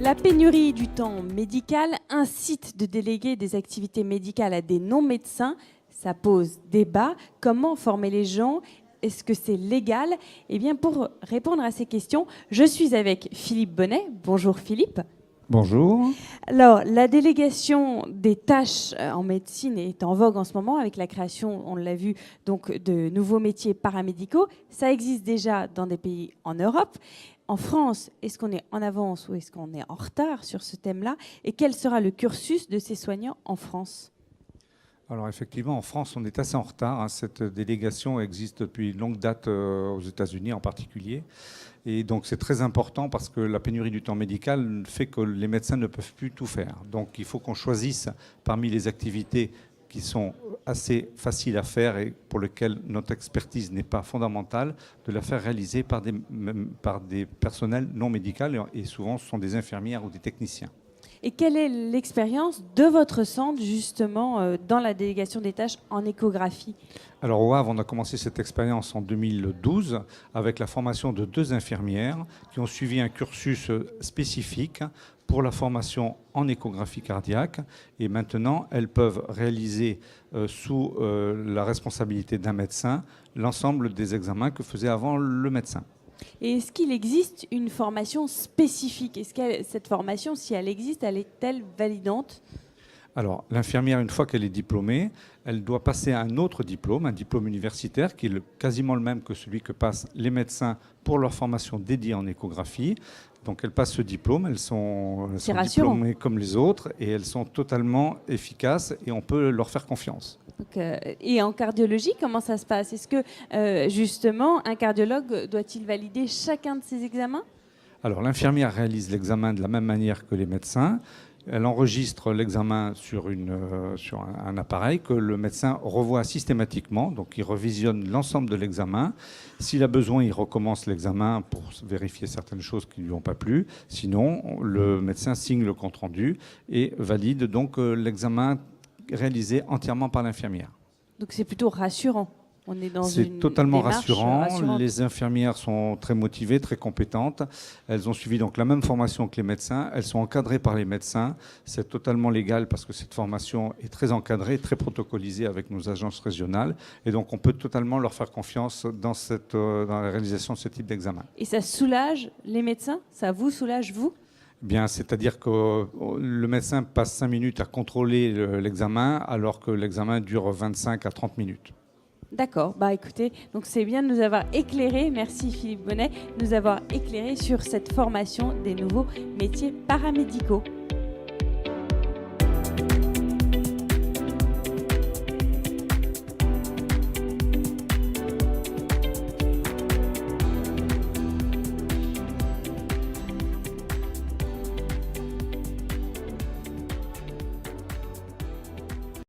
La pénurie du temps médical incite de déléguer des activités médicales à des non-médecins. Ça pose débat. Comment former les gens ? Est-ce que c'est légal ? Eh bien, pour répondre à ces questions, je suis avec Philippe Bonnet. Bonjour Philippe. Bonjour. Alors, la délégation des tâches en médecine est en vogue en ce moment avec la création, on l'a vu, donc, de nouveaux métiers paramédicaux. Ça existe déjà dans des pays en Europe. En France, est-ce qu'on est en avance ou est-ce qu'on est en retard sur ce thème-là ? Et quel sera le cursus de ces soignants en France ? Alors effectivement, en France, on est assez en retard. Cette délégation existe depuis une longue date aux États-Unis en particulier. Et donc c'est très important parce que la pénurie du temps médical fait que les médecins ne peuvent plus tout faire. Donc il faut qu'on choisisse parmi les activités qui sont assez faciles à faire et pour lesquelles notre expertise n'est pas fondamentale, de la faire réaliser par des personnels non médicaux. Et souvent, ce sont des infirmières ou des techniciens. Et quelle est l'expérience de votre centre, justement, dans la délégation des tâches en échographie ? Alors au Havre, on a commencé cette expérience en 2012 avec la formation de 2 infirmières qui ont suivi un cursus spécifique pour la formation en échographie cardiaque. Et maintenant, elles peuvent réaliser sous la responsabilité d'un médecin l'ensemble des examens que faisait avant le médecin. Et est-ce qu'il existe une formation spécifique ? Est-ce que cette formation, si elle existe, elle est-elle validante ? Alors, l'infirmière, une fois qu'elle est diplômée, elle doit passer à un autre diplôme, un diplôme universitaire, qui est quasiment le même que celui que passent les médecins pour leur formation dédiée en échographie. Donc, elles passent ce diplôme, elles sont diplômées comme les autres, et elles sont totalement efficaces, et on peut leur faire confiance. Donc, et en cardiologie, comment ça se passe ? Est-ce que, justement, un cardiologue doit-il valider chacun de ces examens ? Alors, l'infirmière réalise l'examen de la même manière que les médecins. Elle enregistre l'examen sur un appareil que le médecin revoit systématiquement. Donc, il revisionne l'ensemble de l'examen. S'il a besoin, il recommence l'examen pour vérifier certaines choses qui ne lui ont pas plu. Sinon, le médecin signe le compte-rendu et valide donc l'examen réalisé entièrement par l'infirmière. Donc, c'est plutôt rassurant. On est dans C'est une totalement rassurante. Les infirmières sont très motivées, très compétentes. Elles ont suivi donc la même formation que les médecins. Elles sont encadrées par les médecins. C'est totalement légal parce que cette formation est très encadrée, très protocolisée avec nos agences régionales. Et donc on peut totalement leur faire confiance dans la réalisation de ce type d'examen. Et ça soulage les médecins ? Ça vous soulage, vous ? Bien, c'est-à-dire que le médecin passe 5 minutes à contrôler l'examen alors que l'examen dure 25 à 30 minutes. D'accord, écoutez, donc c'est bien de nous avoir éclairé, merci Philippe Bonnet, de nous avoir éclairé sur cette formation des nouveaux métiers paramédicaux.